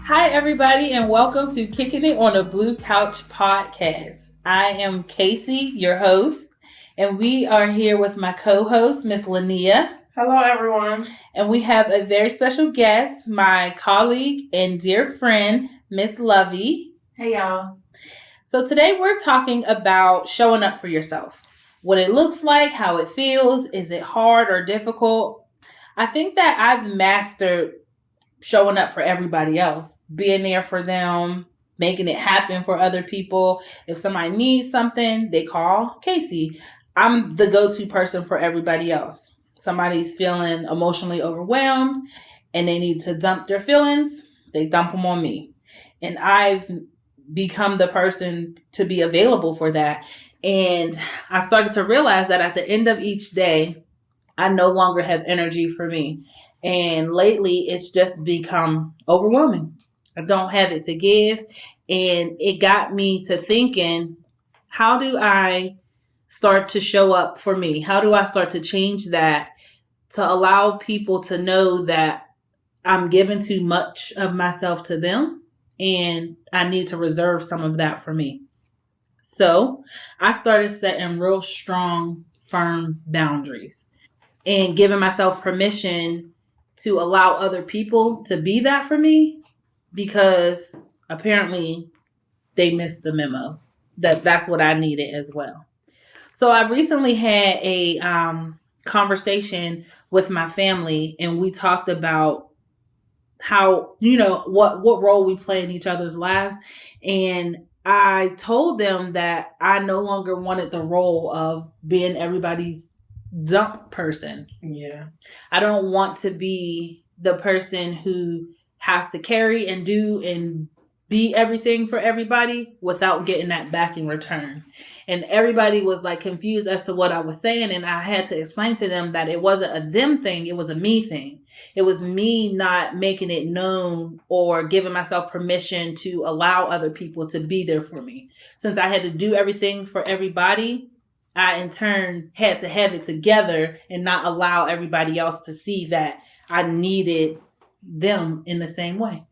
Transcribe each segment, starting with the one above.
Hi, everybody, and welcome to Kickin' It on a Blue Couch podcast. I am Casey, your host, and we are here with my co-host, Miss Lania. Hello, everyone. And we have a very special guest, my colleague and dear friend, Miss Lovey. Hey, y'all. So today we're talking about showing up for yourself. What it looks like, how it feels, is it hard or difficult? I think that I've mastered showing up for everybody else, being there for them, making it happen for other people. If somebody needs something, they call Casey. I'm the go-to person for everybody else. Somebody's feeling emotionally overwhelmed and they need to dump their feelings, they dump them on me. And I've become the person to be available for that. And I started to realize that at the end of each day, I no longer have energy for me. And lately, it's just become overwhelming. I don't have it to give. And it got me to thinking, how do I start to show up for me? How do I start to change that to allow people to know that I'm giving too much of myself to them and I need to reserve some of that for me? So I started setting real strong, firm boundaries and giving myself permission to allow other people to be that for me, because apparently they missed the memo that that's what I needed as well. So I recently had a conversation with my family, and we talked about how, what role we play in each other's lives. And I told them that I no longer wanted the role of being everybody's dump person. Yeah. I don't want to be the person who has to carry and do and be everything for everybody without getting that back in return. And everybody was like confused as to what I was saying. And I had to explain to them that it wasn't a them thing. It was a me thing. It was me not making it known or giving myself permission to allow other people to be there for me. Since I had to do everything for everybody, I in turn had to have it together and not allow everybody else to see that I needed them in the same way.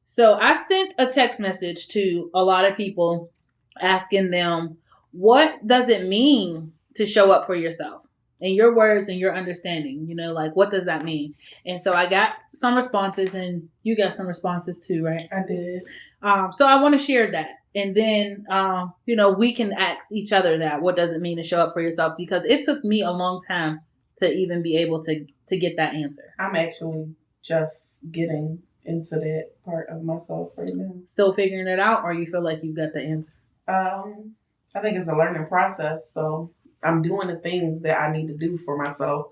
So I sent a text message to a lot of people asking them, what does it mean to show up for yourself? In your words and your understanding, like, what does that mean? And so I got some responses, and you got some responses too, right? I did. So I want to share that. And then, we can ask each other that. What does it mean to show up for yourself? Because it took me a long time to even be able to get that answer. I'm actually just getting into that part of myself right now. Still figuring it out, or you feel like you've got the answer? I think it's a learning process. So I'm doing the things that I need to do for myself,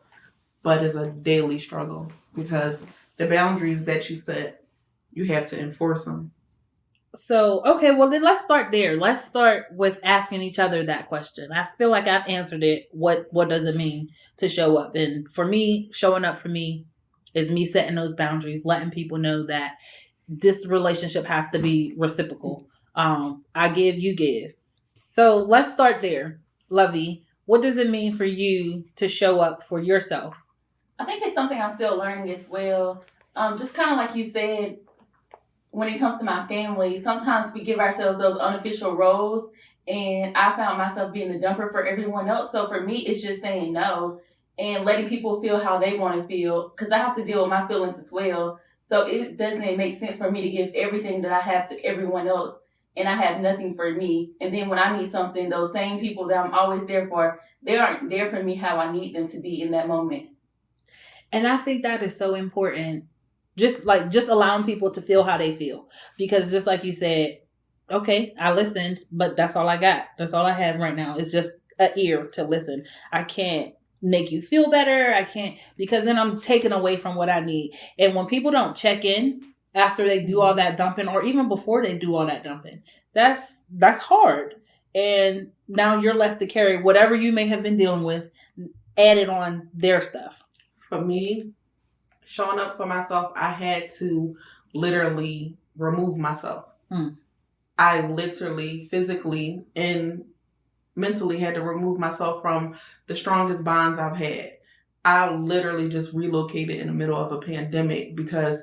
but it's a daily struggle because the boundaries that you set, you have to enforce them. So, okay, well then let's start there. Let's start with asking each other that question. I feel like I've answered it. What does it mean to show up? And for me, showing up for me is me setting those boundaries, letting people know that this relationship has to be reciprocal. I give, you give. So let's start there. Lovey, what does it mean for you to show up for yourself? I think it's something I'm still learning as well. Just kind of like you said, when it comes to my family, sometimes we give ourselves those unofficial roles, and I found myself being the dumper for everyone else. So for me, it's just saying no and letting people feel how they want to feel, because I have to deal with my feelings as well. So it doesn't make sense for me to give everything that I have to everyone else, and I have nothing for me. And then when I need something, those same people that I'm always there for, they aren't there for me how I need them to be in that moment. And I think that is so important. Just allowing people to feel how they feel. Because just like you said, okay, I listened, but that's all I got. That's all I have right now. It's just an ear to listen. I can't make you feel better. I can't, because then I'm taking away from what I need. And when people don't check in after they do all that dumping, or even before they do all that dumping, that's hard. And now you're left to carry whatever you may have been dealing with, added on their stuff. For me, showing up for myself, I had to literally remove myself. I literally, physically, and mentally had to remove myself from the strongest bonds I've had. I literally just relocated in the middle of a pandemic because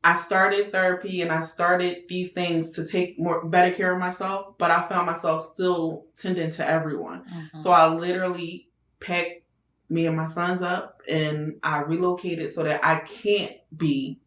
I started therapy and I started these things to take better care of myself, but I found myself still tending to everyone. Mm-hmm. So I literally packed me and my sons up and I relocated so that I can't be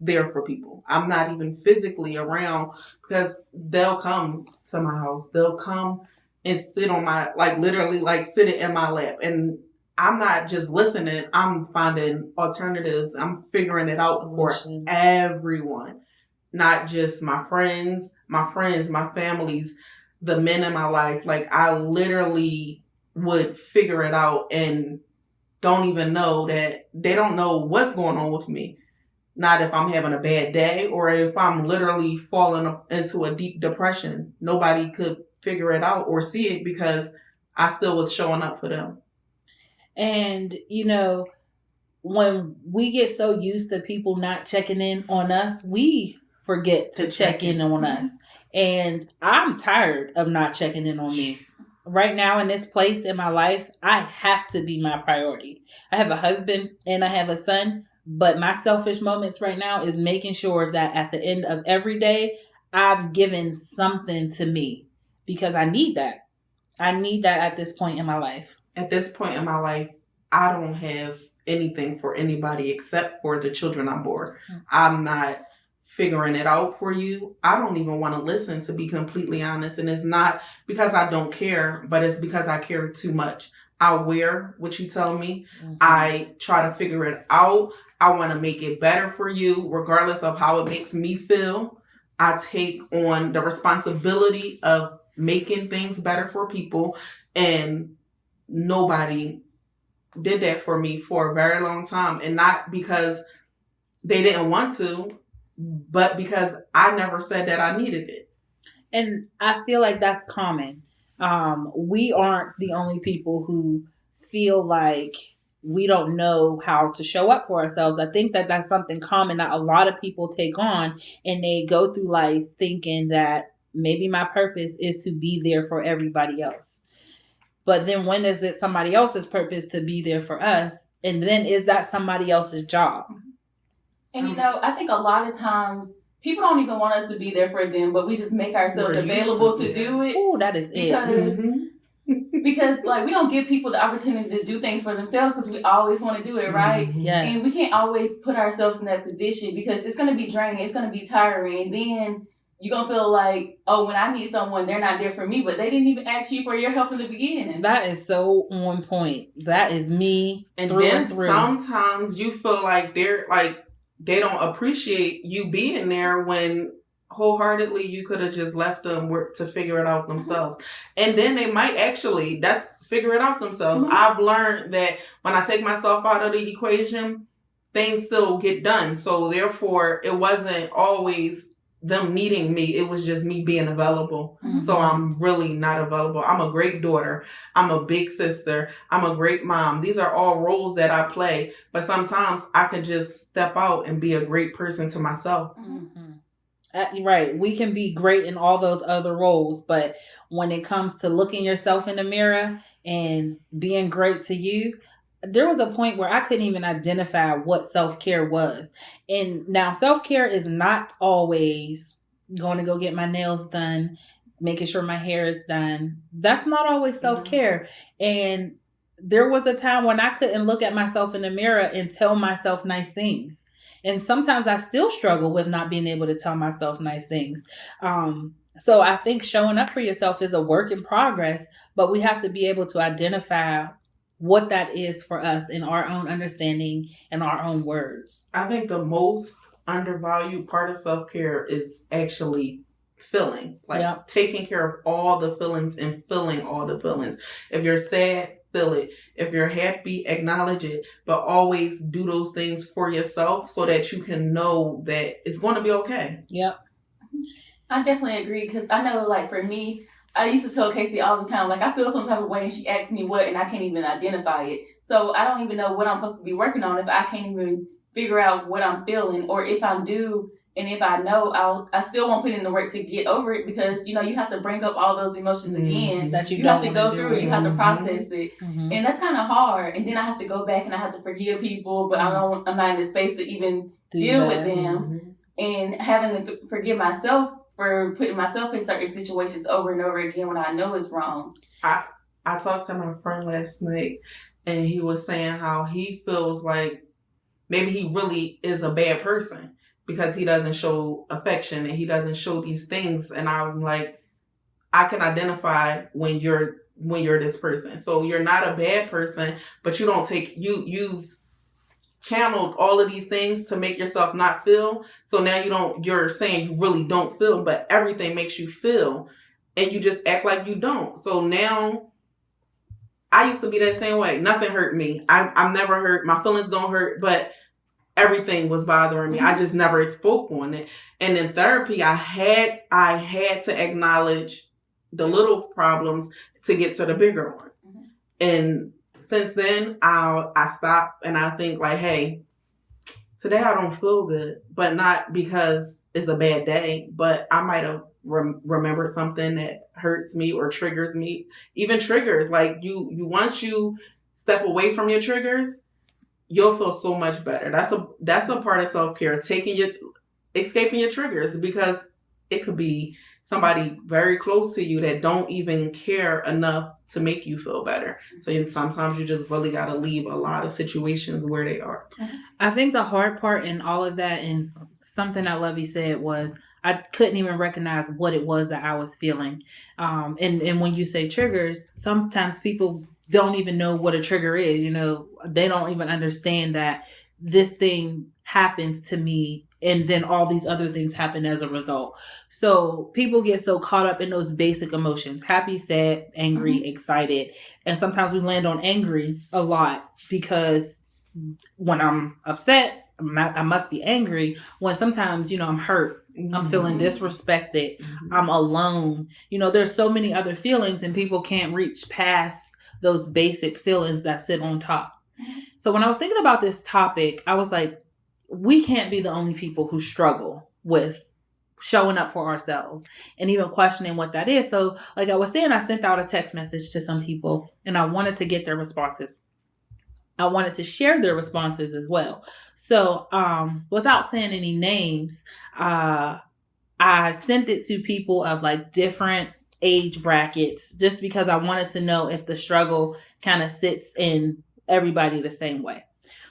there for people. I'm not even physically around because they'll come to my house. They'll come and sit on my, like literally like sitting in my lap. And I'm not just listening. I'm finding alternatives. I'm figuring it out for everyone, not just my friends, my families, the men in my life. Like I literally would figure it out and don't even know that they don't know what's going on with me. Not if I'm having a bad day or if I'm literally falling into a deep depression. Nobody could figure it out or see it because I still was showing up for them. And, you know, when we get so used to people not checking in on us, we forget to check in on us. And I'm tired of not checking in on me. Right now in this place in my life, I have to be my priority. I have a husband and I have a son, but my selfish moments right now is making sure that at the end of every day, I've given something to me because I need that. I need that at this point in my life. At this point in my life, I don't have anything for anybody except for the children I'm born. I'm not figuring it out for you. I don't even want to listen, to be completely honest. And it's not because I don't care, but it's because I care too much. I wear what you tell me. Mm-hmm. I try to figure it out. I want to make it better for you, regardless of how it makes me feel. I take on the responsibility of making things better for people, and nobody did that for me for a very long time. And not because they didn't want to, but because I never said that I needed it. And I feel like that's common. We aren't the only people who feel like we don't know how to show up for ourselves. I think that that's something common that a lot of people take on, and they go through life thinking that maybe my purpose is to be there for everybody else. But then when is it somebody else's purpose to be there for us? And then is that somebody else's job? And you know, I think a lot of times people don't even want us to be there for them, but we just make ourselves available to do it. Oh, that is because, because like we don't give people the opportunity to do things for themselves because we always want to do it, right? Yes. And we can't always put ourselves in that position because it's going to be draining, it's going to be tiring, and then you're going to feel like, oh, when I need someone, they're not there for me, but they didn't even ask you for your help in the beginning. That is so on point. That is me. And then sometimes you feel like they don't appreciate you being there when wholeheartedly you could have just left them to figure it out themselves. And then they might actually figure it out themselves. Mm-hmm. I've learned that when I take myself out of the equation, things still get done. So therefore, it wasn't always them needing me. It was just me being available. Mm-hmm. So I'm really not available. I'm a great daughter. I'm a big sister. I'm a great mom. These are all roles that I play. But sometimes I could just step out and be a great person to myself. Mm-hmm. Right. We can be great in all those other roles. But when it comes to looking yourself in the mirror and being great to you, there was a point where I couldn't even identify what self-care was. And now self-care is not always going to go get my nails done, making sure my hair is done. That's not always self-care. And there was a time when I couldn't look at myself in the mirror and tell myself nice things. And sometimes I still struggle with not being able to tell myself nice things. So I think showing up for yourself is a work in progress, but we have to be able to identify what that is for us in our own understanding and our own words. I think the most undervalued part of self-care is actually feeling, taking care of all the feelings and feeling all the feelings. If you're sad, feel it. If you're happy, acknowledge it, but always do those things for yourself so that you can know that it's going to be okay. Yep. I definitely agree because I know, like, for me, I used to tell Casey all the time, like, I feel some type of way and she asks me what and I can't even identify it. So I don't even know what I'm supposed to be working on if I can't even figure out what I'm feeling, or if I do And if I know, I still won't put in the work to get over it, because, you have to bring up all those emotions again. That you have to go through it. You have to process it. Mm-hmm. And that's kind of hard. And then I have to go back and I have to forgive people, but I'm not in the space to even deal with them. And having to forgive myself for putting myself in certain situations over and over again when I know it's wrong. I talked to my friend last night, and he was saying how he feels like maybe he really is a bad person because he doesn't show affection and he doesn't show these things. And I'm like, I can identify when you're this person. So you're not a bad person, but you don't take, you've channeled all of these things to make yourself not feel. So now you're saying you really don't feel, but everything makes you feel, and you just act like you don't. So now, I used to be that same way. Nothing hurt me. I'm never hurt. My feelings don't hurt, but everything was bothering me. I just never spoke on it. And in therapy, I had to acknowledge the little problems to get to the bigger one. And since then, I stop and I think like, hey, today I don't feel good, but not because it's a bad day, but I might have remembered something that hurts me or triggers me. Even triggers, like once you step away from your triggers, you'll feel so much better. That's a part of self-care, escaping your triggers, because it could be somebody very close to you that don't even care enough to make you feel better. So sometimes you just really got to leave a lot of situations where they are. I think the hard part in all of that, and something that Lovey said, was I couldn't even recognize what it was that I was feeling. And when you say triggers, sometimes people don't even know what a trigger is. They don't even understand that this thing happens to me, and then all these other things happen as a result. So people get so caught up in those basic emotions: happy, sad, angry, excited. And sometimes we land on angry a lot, because when I'm upset, I must be angry. When sometimes, I'm hurt, I'm feeling disrespected, I'm alone. There's so many other feelings, and people can't reach past those basic feelings that sit on top. So when I was thinking about this topic, I was like, we can't be the only people who struggle with showing up for ourselves and even questioning what that is. So like I was saying, I sent out a text message to some people, and I wanted to get their responses. I wanted to share their responses as well. So without saying any names, I sent it to people of like different age brackets, just because I wanted to know if the struggle kind of sits in everybody the same way.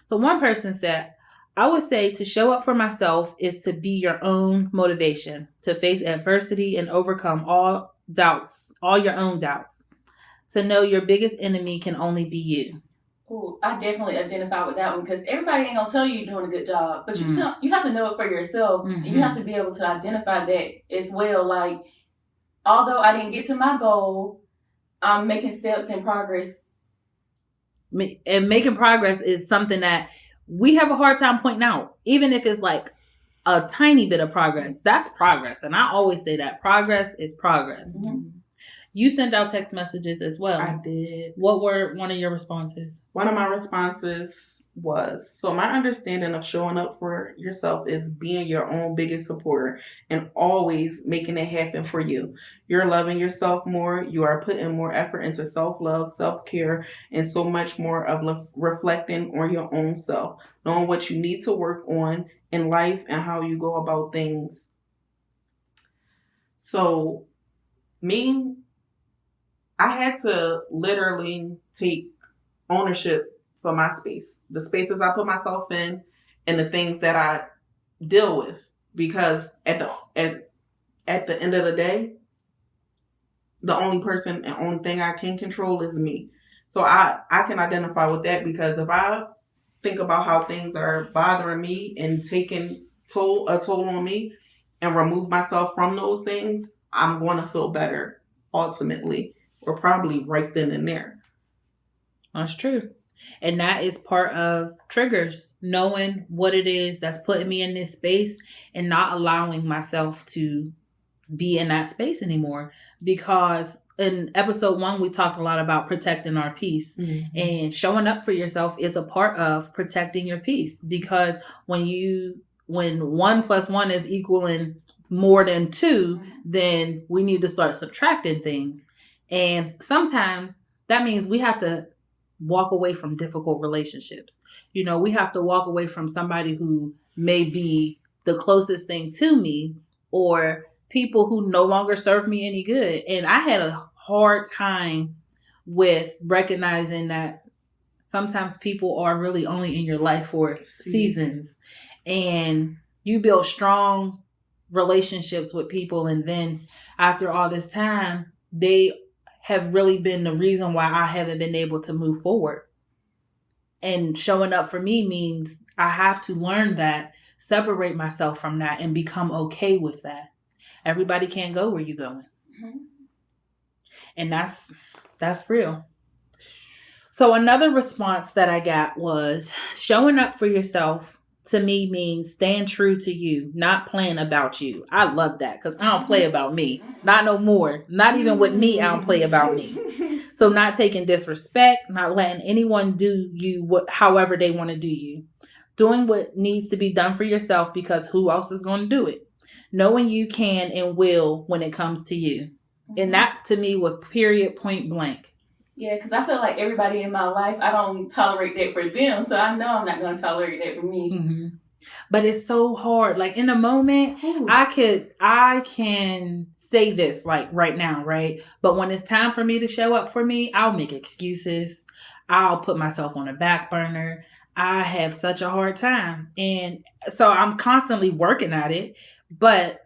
So one person said, I would say to show up for myself is to be your own motivation, to face adversity and overcome all your own doubts, to know your biggest enemy can only be you. Ooh, I definitely identify with that one, because everybody ain't gonna tell you you're doing a good job, but you have to know it for yourself, and you have to be able to identify that as well. Like, although I didn't get to my goal, I'm making steps in progress. And making progress is something that we have a hard time pointing out, even if it's like a tiny bit of progress. That's progress, and I always say that progress is progress. You sent out text messages as well. I did. What were one of your responses? One of my responses was, so my understanding of showing up for yourself is being your own biggest supporter and always making it happen for you. You're loving yourself more. You are putting more effort into self-love, self-care, and so much more of reflecting on your own self, knowing what you need to work on in life and how you go about things. So I had to literally take ownership for my space, the spaces I put myself in, and the things that I deal with. Because at the end of the day, the only person and only thing I can control is me. So I can identify with that, because if I think about how things are bothering me and taking a toll on me, and remove myself from those things, I'm going to feel better ultimately. Or probably right then and there. That's true. And that is part of triggers, knowing what it is that's putting me in this space and not allowing myself to be in that space anymore. Because in episode 1, we talked a lot about protecting our peace, and showing up for yourself is a part of protecting your peace. Because when you when 1 + 1 is equaling more than 2, then we need to start subtracting things. And sometimes that means we have to walk away from difficult relationships. You know, we have to walk away from somebody who may be the closest thing to me, or people who no longer serve me any good. And I had a hard time with recognizing that sometimes people are really only in your life for seasons. And you build strong relationships with people, and then after all this time, they have really been the reason why I haven't been able to move forward. And showing up for me means I have to learn that, separate myself from that, and become okay with that. Everybody can't go where you're going. Mm-hmm. And that's real. So another response that I got was, showing up for yourself to me means staying true to you, not playing about you. I love that, because I don't play about me. Not no more. Not even with me, I don't play about me. So not taking disrespect, not letting anyone do you however they want to do you. Doing what needs to be done for yourself, because who else is going to do it? Knowing you can and will when it comes to you. And that to me was period, point blank. Yeah, because I feel like everybody in my life, I don't tolerate that for them. So I know I'm not going to tolerate that for me. Mm-hmm. But it's so hard. Like in the moment, I can say this like right now, right? But when it's time for me to show up for me, I'll make excuses. I'll put myself on a back burner. I have such a hard time. And so I'm constantly working at it, but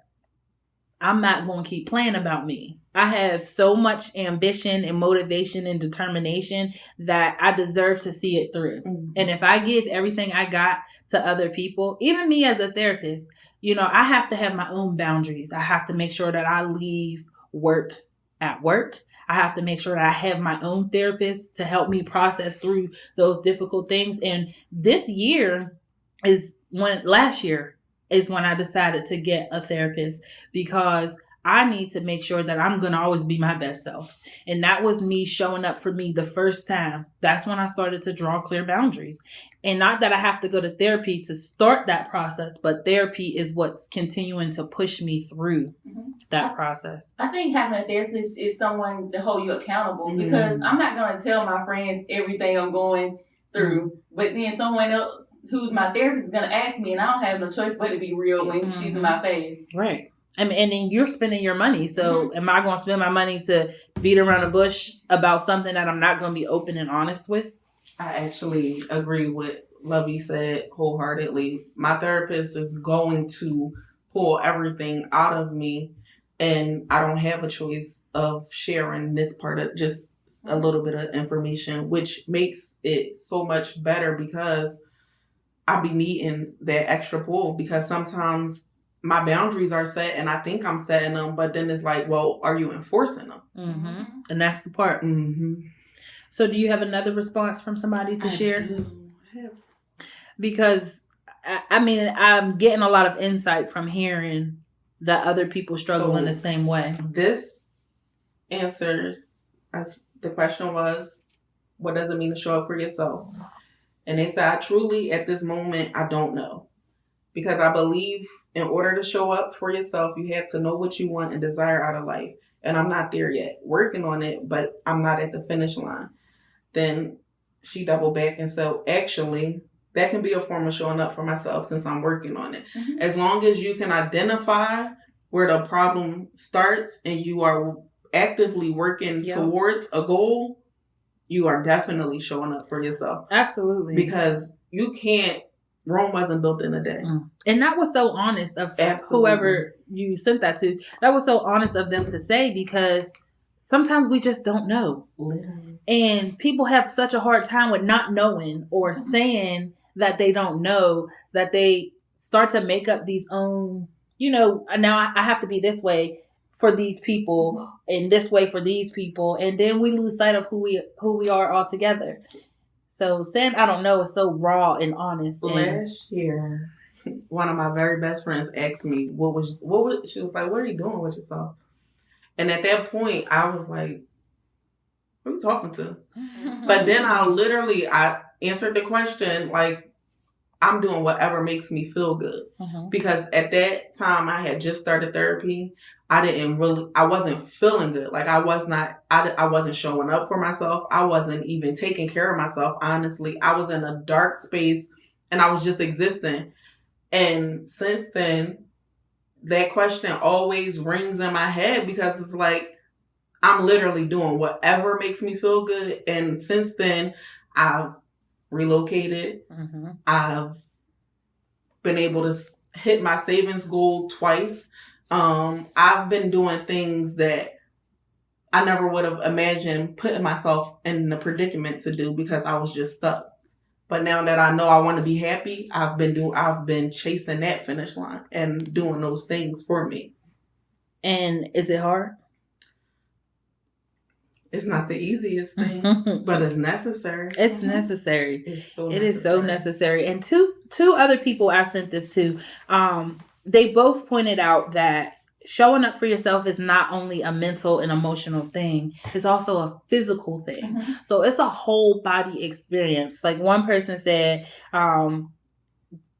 I'm not going to keep playing about me. I have so much ambition and motivation and determination that I deserve to see it through. Mm-hmm. And if I give everything I got to other people, even me as a therapist, you know, I have to have my own boundaries. I have to make sure that I leave work at work. I have to make sure that I have my own therapist to help me process through those difficult things. And last year is when I decided to get a therapist, because I need to make sure that I'm going to always be my best self. And that was me showing up for me the first time. That's when I started to draw clear boundaries. And not that I have to go to therapy to start that process, but therapy is what's continuing to push me through that process. I think having a therapist is someone to hold you accountable, because I'm not going to tell my friends everything I'm going through, but then someone else who's my therapist is going to ask me, and I don't have no choice but to be real when she's in my face. Right. I mean, and then you're spending your money. So am I going to spend my money to beat around the bush about something that I'm not going to be open and honest with? I actually agree with Lovey said wholeheartedly. My therapist is going to pull everything out of me, and I don't have a choice of sharing this part of just a little bit of information, which makes it so much better, because I be needing that extra pull, because sometimes my boundaries are set and I think I'm setting them, but then it's like, well, are you enforcing them? Mm-hmm. And that's the part. Mm-hmm. So do you have another response from somebody to share? Because, I mean, I'm getting a lot of insight from hearing that other people struggle in the same way. This answers, as the question was, what does it mean to show up for yourself? And they said, truly, at this moment, I don't know. Because I believe in order to show up for yourself, you have to know what you want and desire out of life. And I'm not there yet. Working on it, but I'm not at the finish line. Then she doubled back and said, actually, that can be a form of showing up for myself, since I'm working on it. Mm-hmm. As long as you can identify where the problem starts and you are actively working towards a goal, you are definitely showing up for yourself. Absolutely. Because you can't, Rome wasn't built in a day. And that was so honest of whoever you sent that to. That was so honest of them to say, because sometimes we just don't know. Literally. And people have such a hard time with not knowing or saying that they don't know, that they start to make up these own, you know, now I have to be this way for these people and this way for these people. And then we lose sight of who we are altogether. So saying I don't know is so raw and honest. Last year, one of my very best friends asked me, she was like, what are you doing with yourself? And at that point, I was like, who are you talking to? But then I answered the question, like, I'm doing whatever makes me feel good. Mm-hmm. Because at that time I had just started therapy. I wasn't feeling good. Like I wasn't showing up for myself. I wasn't even taking care of myself. Honestly, I was in a dark space and I was just existing. And since then, that question always rings in my head because it's like, I'm literally doing whatever makes me feel good. And since then, I've relocated. Mm-hmm. I've been able to hit my savings goal twice. I've been doing things that I never would have imagined putting myself in the predicament to do because I was just stuck. But now that I know I want to be happy, I've been chasing that finish line and doing those things for me. And is it hard? It's not the easiest thing, but it's necessary. It's necessary. It's so it necessary. Is so necessary. And two other people I sent this to, they both pointed out that showing up for yourself is not only a mental and emotional thing, it's also a physical thing. Mm-hmm. So it's a whole body experience. Like one person said,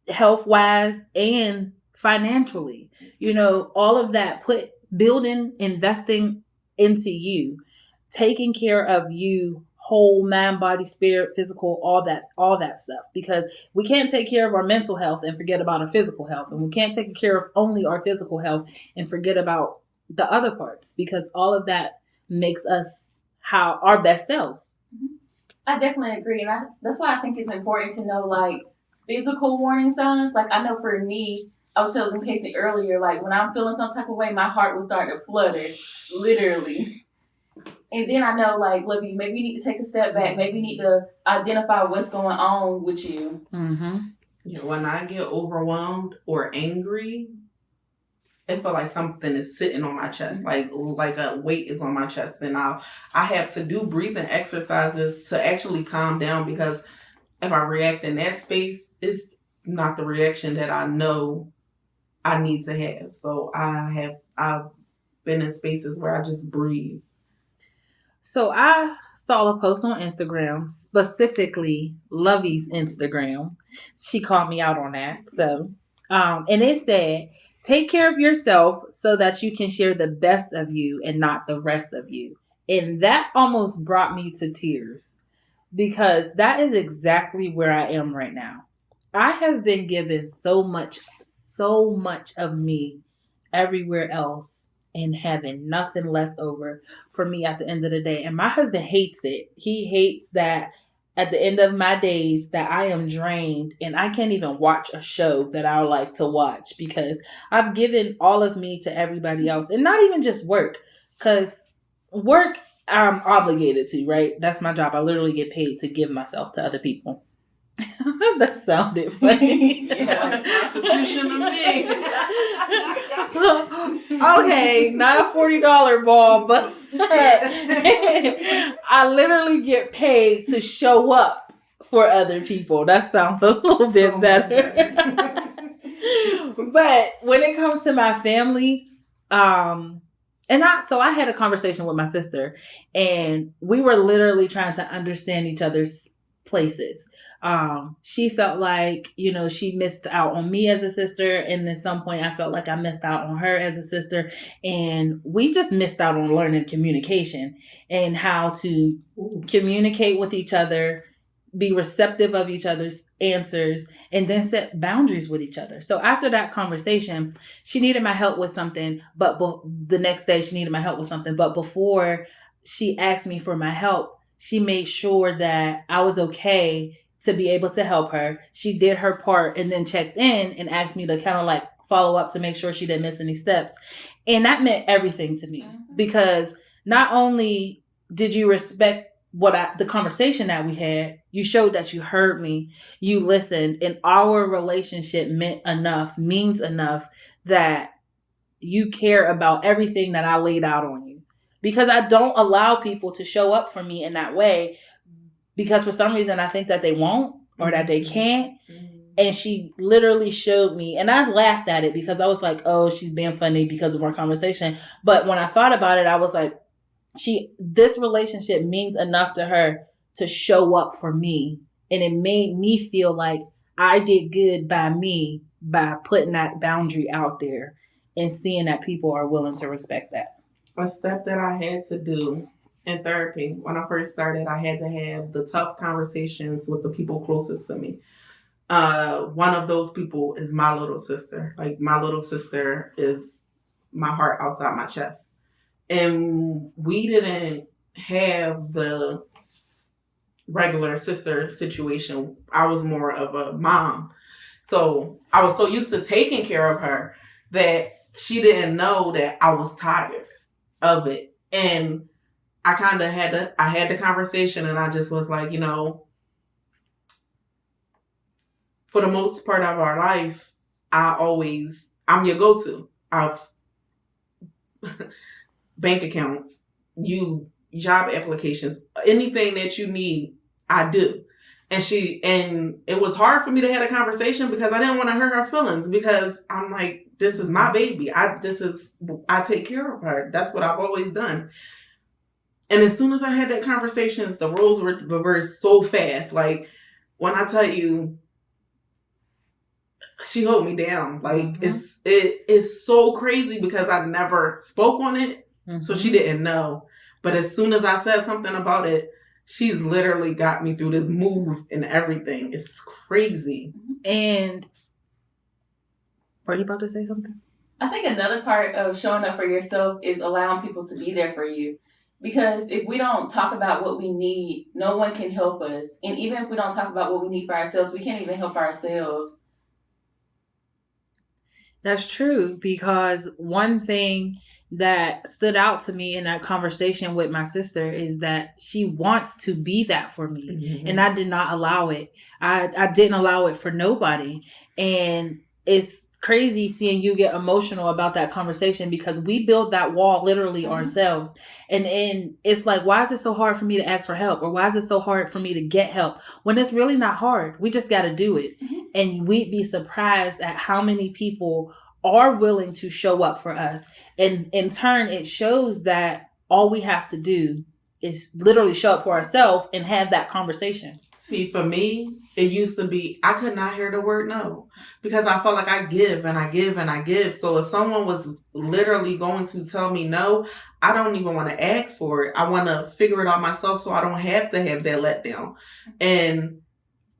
health-wise and financially, all of that, building, investing into you, taking care of you, whole mind, body, spirit, physical, all that stuff. Because we can't take care of our mental health and forget about our physical health. And we can't take care of only our physical health and forget about the other parts, because all of that makes us our best selves. I definitely agree. And that's why I think it's important to know, like, physical warning signs. Like, I know for me, I was telling Casey earlier, like, when I'm feeling some type of way, my heart will start to flutter, literally. And then I know, like, look, maybe you need to take a step back. Maybe you need to identify what's going on with you. Mm-hmm. Yeah, when I get overwhelmed or angry, it feels like something is sitting on my chest, like a weight is on my chest, and I have to do breathing exercises to actually calm down, because if I react in that space, it's not the reaction that I know I need to have. So I've been in spaces where I just breathe. So I saw a post on Instagram, specifically Lovey's Instagram. She called me out on that. So, and it said, take care of yourself so that you can share the best of you and not the rest of you. And that almost brought me to tears, because that is exactly where I am right now. I have been given so much of me everywhere else, and having nothing left over for me at the end of the day. And my husband hates it. He hates that at the end of my days that I am drained and I can't even watch a show that I like to watch, because I've given all of me to everybody else, and not even just work, because work I'm obligated to, right? That's my job. I literally get paid to give myself to other people. That sounded funny. Like prostitution to me. Okay, not a $40 ball, but I literally get paid to show up for other people. That sounds a little bit better. But when it comes to my family, I had a conversation with my sister, and we were literally trying to understand each other's places. She felt like, she missed out on me as a sister. And at some point I felt like I missed out on her as a sister. And we just missed out on learning communication and how to communicate with each other, be receptive of each other's answers, and then set boundaries with each other. So after that conversation, she needed my help with something, but the next day she needed my help with something. But before she asked me for my help, she made sure that I was okay to be able to help her. She did her part and then checked in and asked me to kind of like follow up to make sure she didn't miss any steps. And that meant everything to me, because not only did you respect the conversation that we had, you showed that you heard me, you listened, and our relationship means enough that you care about everything that I laid out on you. Because I don't allow people to show up for me in that way, because for some reason I think that they won't or that they can't. And she literally showed me, and I laughed at it because I was like, oh, she's being funny because of our conversation. But when I thought about it, I was like, this relationship means enough to her to show up for me. And it made me feel like I did good by me by putting that boundary out there and seeing that people are willing to respect that. A step that I had to do in therapy when I first started, I had to have the tough conversations with the people closest to me. One of those people is my little sister. Like, my little sister is my heart outside my chest. And we didn't have the regular sister situation. I was more of a mom. So I was so used to taking care of her that she didn't know that I was tired of it. And I kind of had the conversation, and I just was like, for the most part of our life, I'm your go-to. I've bank accounts, job applications, anything that you need, I do. And it was hard for me to have a conversation because I didn't want to hurt her feelings, because I'm like, this is my baby. I take care of her. That's what I've always done. And as soon as I had that conversation, the roles were reversed so fast. Like, when I tell you, she held me down. Like, it's so crazy because I never spoke on it. So she didn't know. But as soon as I said something about it, she's literally got me through this move and everything. It's crazy. And were you about to say something? I think another part of showing up for yourself is allowing people to be there for you. Because if we don't talk about what we need, no one can help us. And even if we don't talk about what we need for ourselves, we can't even help ourselves. That's true, because one thing that stood out to me in that conversation with my sister is that she wants to be that for me. Mm-hmm. And I did not allow it. I didn't allow it for nobody. And it's crazy seeing you get emotional about that conversation, because we built that wall literally ourselves. And it's like, why is it so hard for me to ask for help? Or why is it so hard for me to get help? When it's really not hard. We just got to do it. Mm-hmm. And we'd be surprised at how many people are willing to show up for us. And in turn, it shows that all we have to do is literally show up for ourselves and have that conversation. See, for me, it used to be, I could not hear the word no, because I felt like I give and I give and I give. So if someone was literally going to tell me no, I don't even want to ask for it. I want to figure it out myself so I don't have to have that letdown. And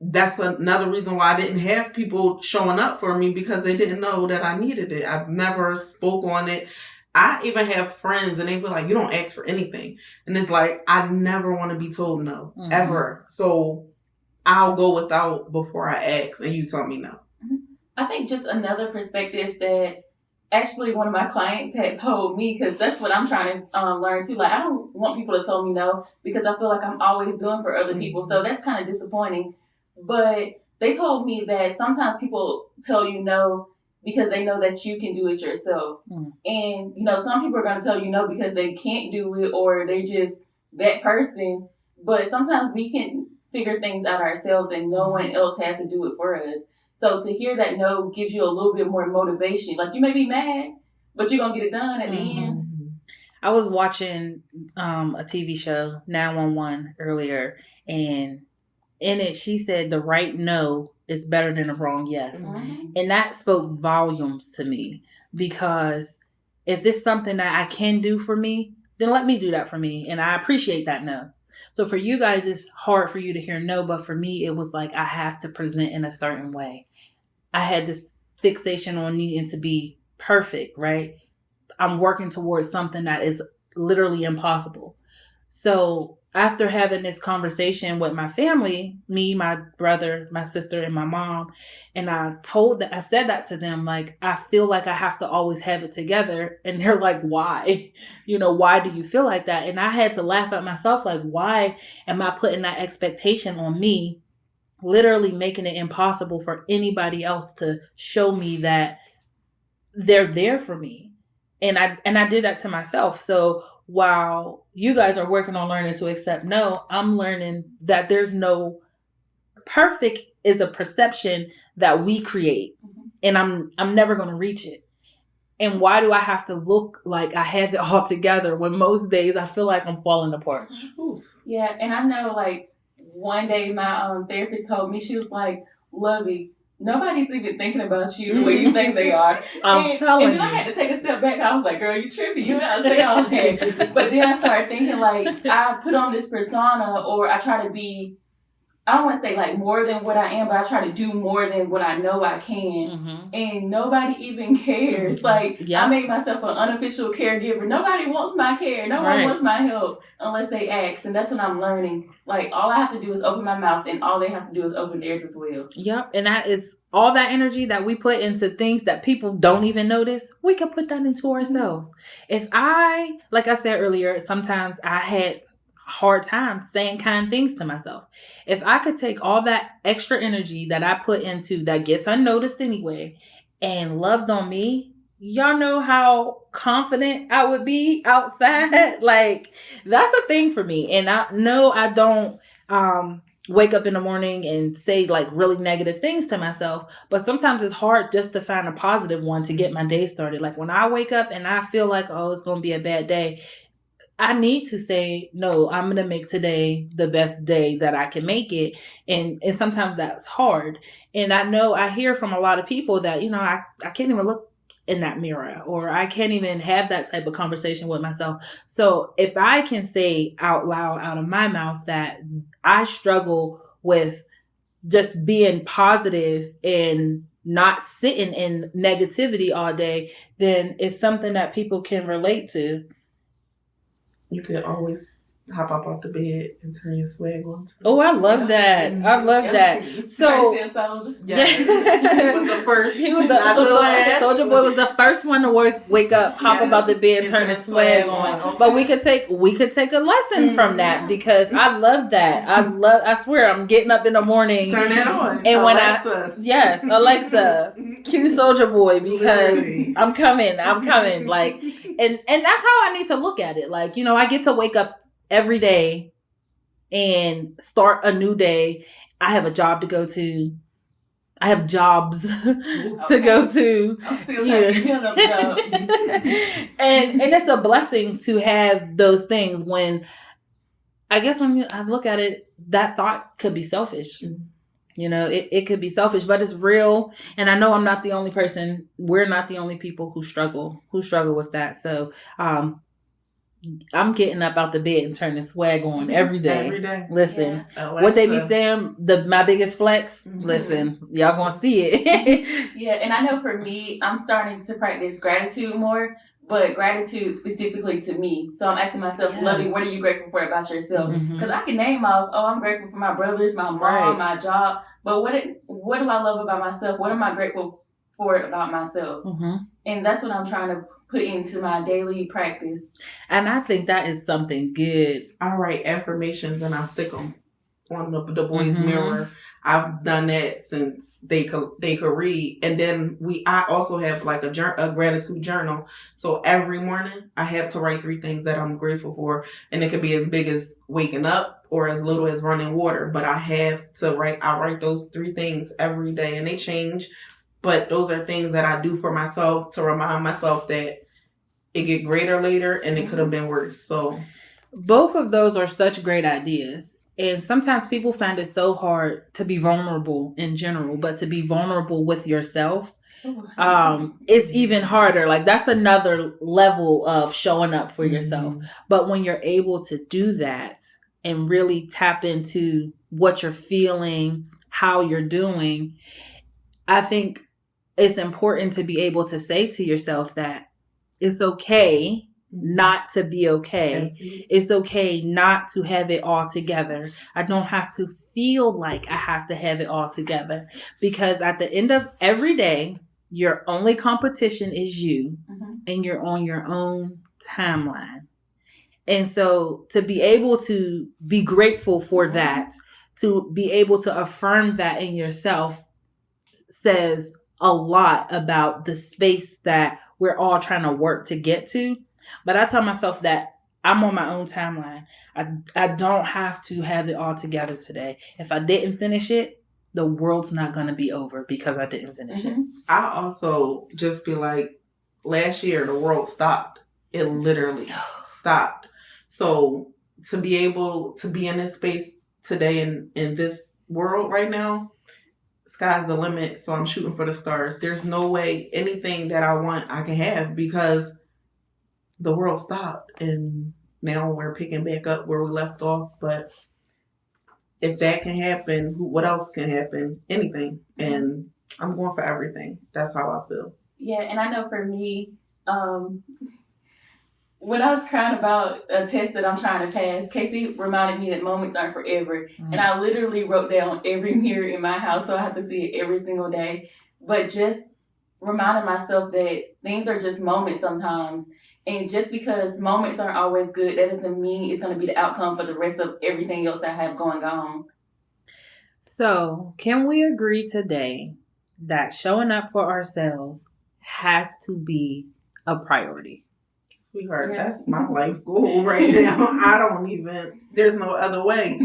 that's another reason why I didn't have people showing up for me, because they didn't know that I needed it. I've never spoke on it. I even have friends and they be like, you don't ask for anything. And it's like, I never want to be told no, ever. So I'll go without before I ask, and you tell me no. I think just another perspective that actually one of my clients had told me, because that's what I'm trying to learn too. Like, I don't want people to tell me no, because I feel like I'm always doing for other people. So that's kind of disappointing. But they told me that sometimes people tell you no because they know that you can do it yourself. And, some people are going to tell you no because they can't do it, or they're just that person. But sometimes we can figure things out ourselves and no one else has to do it for us. So to hear that no gives you a little bit more motivation. Like, you may be mad, but you're going to get it done at the end. I was watching a TV show, 911, earlier, and in it, she said the right no is better than a wrong yes. And that spoke volumes to me, because if it's something that I can do for me, then let me do that for me. And I appreciate that no. So for you guys, it's hard for you to hear no, but for me, it was like I have to present in a certain way. I had this fixation on needing to be perfect, right? I'm working towards something that is literally impossible. So after having this conversation with my family, me, my brother, my sister, and my mom, and I said that to them, like, I feel like I have to always have it together. And they're like, why? Why do you feel like that? And I had to laugh at myself, like, why am I putting that expectation on me, literally making it impossible for anybody else to show me that they're there for me? And I did that to myself. So while you guys are working on learning to accept no, I'm learning that there's no perfect is a perception that we create. And I'm never going to reach it. And why do I have to look like I have it all together when most days I feel like I'm falling apart? Yeah. And I know, like, one day my therapist told me, she was like, Lovey, nobody's even thinking about you the way you think they are. I'm telling and then I had to take a step back. I was like, girl, you tripping. You gotta say all that. But then I started thinking, like, I put on this persona, or I try to be, I don't want to say like more than what I am, but I try to do more than what I know I can. Mm-hmm. And nobody even cares. Like, I made myself an unofficial caregiver. Nobody wants my care. Nobody wants my help unless they ask. And that's what I'm learning. Like, all I have to do is open my mouth, and all they have to do is open theirs as well. Yep. And that is all that energy that we put into things that people don't even notice. We can put that into ourselves. If like I said earlier, sometimes I had hard times saying kind things to myself. If I could take all that extra energy that I put into that gets unnoticed anyway and loved on me, y'all know how confident I would be outside. Like, that's a thing for me. And I know I don't wake up in the morning and say like really negative things to myself, but sometimes it's hard just to find a positive one to get my day started. Like, when I wake up and I feel like, oh, it's going to be a bad day, I need to say, no, I'm going to make today the best day that I can make it. And sometimes that's hard. And I know I hear from a lot of people that, I can't even look in that mirror, or I can't even have that type of conversation with myself. So if I can say out loud, out of my mouth, that I struggle with just being positive and not sitting in negativity all day, then it's something that people can relate to. You could always hop up off the bed and turn your swag on. Oh, I love that. I love that. So, yeah, he was the first. He was the Soldier Boy was the first one to wake up, hop up out the bed, and turn his swag on. Okay. But we could take a lesson from that, because I love that. I swear, I'm getting up in the morning. Turn that on. And Alexa. Alexa, cue Soldier Boy, because I'm coming. Like, and that's how I need to look at it. Like, I get to wake up every day and start a new day. I have a job to go to. I have jobs to go to. I'm still trying to get up job. and it's a blessing to have those things. When I look at it, that thought could be selfish. It could be selfish, but it's real. And I know I'm not the only person. We're not the only people who struggle with that. So, I'm getting up out the bed and turning swag on every day. Every day. Listen, what they be saying, my biggest flex, listen, y'all gonna see it. Yeah, and I know for me, I'm starting to practice gratitude more, but gratitude specifically to me. So I'm asking myself, Lovey, what are you grateful for about yourself? Because I can name off, I'm grateful for my brothers, my mom, my job, but what do I love about myself? What am I grateful for about myself? And that's what I'm trying to put into my daily practice. And I think that is something good. I write affirmations and I stick them on the boys' mirror. I've done that since they could read. And then I also have like a gratitude journal. So every morning I have to write 3 things that I'm grateful for. And it could be as big as waking up or as little as running water. But I have to I write those 3 things every day, and they change. But those are things that I do for myself to remind myself that it get greater later and it could have been worse. So both of those are such great ideas. And sometimes people find it so hard to be vulnerable in general, but to be vulnerable with yourself, it's even harder. Like, that's another level of showing up for yourself. But when you're able to do that and really tap into what you're feeling, how you're doing, I think it's important to be able to say to yourself that it's okay not to be okay. It's okay not to have it all together. I don't have to feel like I have to have it all together, because at the end of every day, your only competition is you, and you're on your own timeline. And so to be able to be grateful for that, to be able to affirm that in yourself, says a lot about the space that we're all trying to work to get to. But I tell myself that I'm on my own timeline. I don't have to have it all together today. If I didn't finish it, the world's not going to be over because I didn't finish it. I also just be like, last year the world stopped. It literally stopped. So to be able to be in this space today in this world right now, sky's the limit, so I'm shooting for the stars. There's no way anything that I want I can have because the world stopped and now we're picking back up where we left off. But if that can happen, what else can happen? Anything. And I'm going for everything. That's how I feel. Yeah, and I know for me, when I was crying about a test that I'm trying to pass, Casey reminded me that moments aren't forever. And I literally wrote down every mirror in my house, so I have to see it every single day. But just reminding myself that things are just moments sometimes. And just because moments aren't always good, that doesn't mean it's going to be the outcome for the rest of everything else I have going on. So, can we agree today that showing up for ourselves has to be a priority? Sweetheart, that's my life goal right now. There's no other way.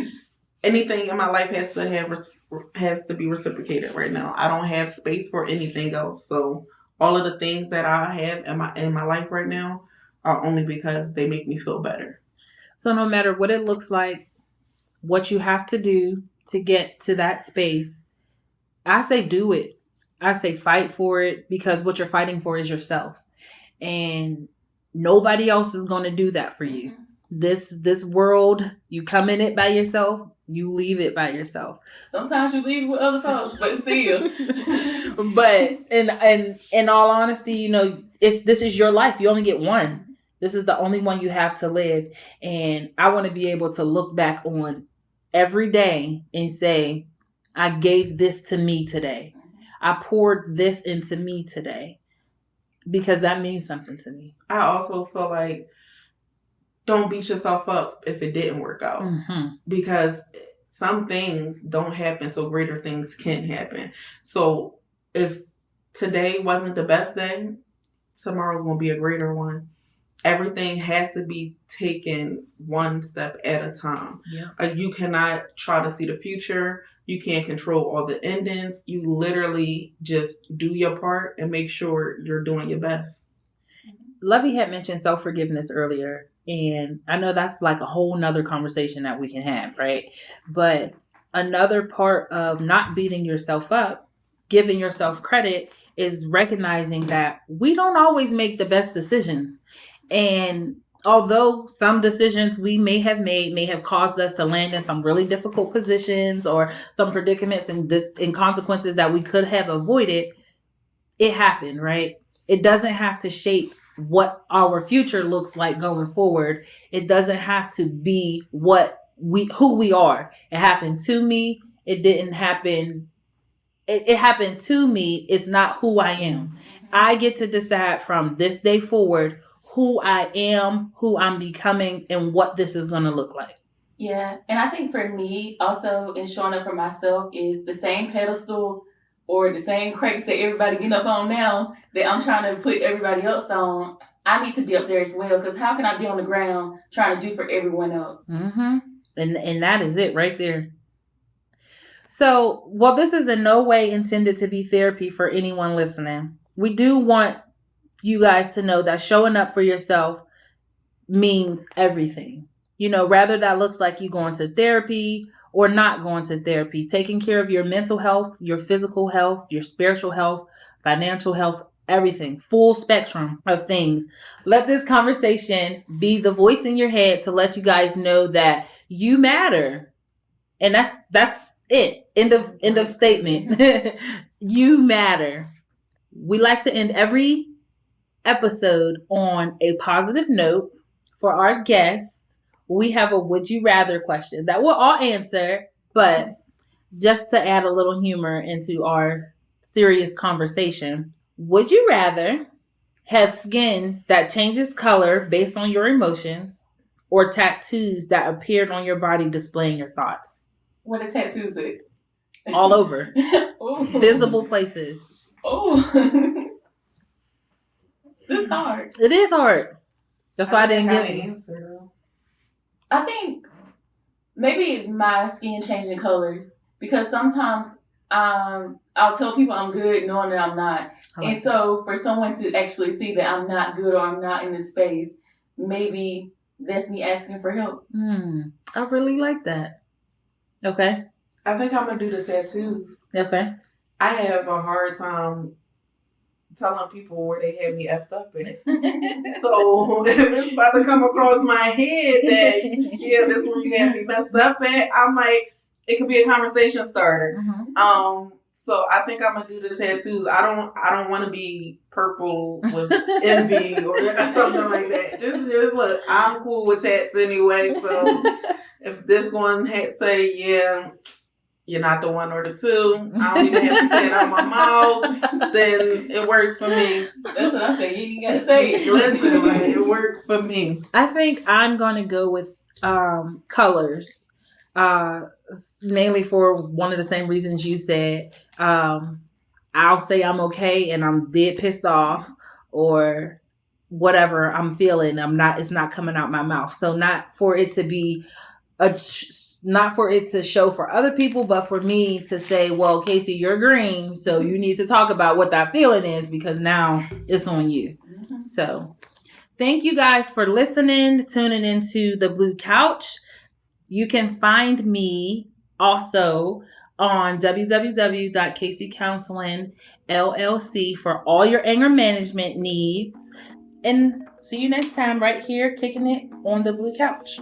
Anything in my life has to be reciprocated right now. I don't have space for anything else. So all of the things that I have in my life right now are only because they make me feel better. So no matter what it looks like, what you have to do to get to that space, I say do it. I say fight for it, because what you're fighting for is yourself. And nobody else is going to do that for you. This world, you come in it by yourself, you leave it by yourself. Sometimes you leave with other folks, but still. But in all honesty, this is your life. You only get one. This is the only one you have to live. And I want to be able to look back on every day and say, I gave this to me today. I poured this into me today. Because that means something to me. I also feel like don't beat yourself up if it didn't work out. Because some things don't happen, so greater things can happen. So if today wasn't the best day, tomorrow's going to be a greater one. Everything has to be taken one step at a time. Yeah. You cannot try to see the future. You can't control all the endings. You literally just do your part and make sure you're doing your best. Lovey had mentioned self-forgiveness earlier. And I know that's like a whole nother conversation that we can have, right? But another part of not beating yourself up, giving yourself credit, is recognizing that we don't always make the best decisions. And although some decisions we may have made may have caused us to land in some really difficult positions or some predicaments and consequences that we could have avoided, it happened, right? It doesn't have to shape what our future looks like going forward. It doesn't have to be who we are. It happened to me. It didn't happen. It happened to me. It's not who I am. I get to decide from this day forward who I am, who I'm becoming, and what this is going to look like. Yeah. And I think for me, also in showing up for myself, is the same pedestal or the same crates that everybody getting up on now that I'm trying to put everybody else on. I need to be up there as well, because how can I be on the ground trying to do for everyone else? And that is it right there. So, while this is in no way intended to be therapy for anyone listening, we do want you guys to know that showing up for yourself means everything. Whether that looks like you going to therapy or not going to therapy, taking care of your mental health, your physical health, your spiritual health, financial health, everything, full spectrum of things. Let this conversation be the voice in your head to let you guys know that you matter. And that's it. End of statement. You matter. We like to end every episode on a positive note. For our guests, we have a would you rather question that we'll all answer, but just to add a little humor into our serious conversation, would you rather have skin that changes color based on your emotions or tattoos that appeared on your body displaying your thoughts? What are tattoos at? All over. Visible places. Oh. This is hard. It is hard. That's why I didn't give an it. answer. I think maybe my skin changing colors, because sometimes I'll tell people I'm good knowing that I'm not. And so for someone to actually see that I'm not good or I'm not in this space, maybe that's me asking for help. I really like that. Okay. I think I'm going to do the tattoos. Okay. I have a hard time telling people where they had me effed up at. So if it's about to come across my head that yeah, this one you had me messed up at, it could be a conversation starter. Mm-hmm. So I think I'm gonna do the tattoos. I don't want to be purple with envy or something like that. Just look, I'm cool with tats anyway. So if this one had say yeah, you're not the one or the two, I don't even have to say it out my mouth, then it works for me. That's what I say. You ain't gotta say it. Listen, like, it works for me. I think I'm gonna go with colors. Mainly for one of the same reasons you said. I'll say I'm okay and I'm dead pissed off, or whatever I'm feeling. It's not coming out my mouth. So not for it to be not for it to show for other people, but for me to say, well, Casey, you're green, so you need to talk about what that feeling is, because now it's on you. Mm-hmm. So thank you guys for listening, tuning into the Blue Couch. You can find me also on www.caseycounselingllc for all your anger management needs. And see you next time right here, kicking it on the Blue Couch.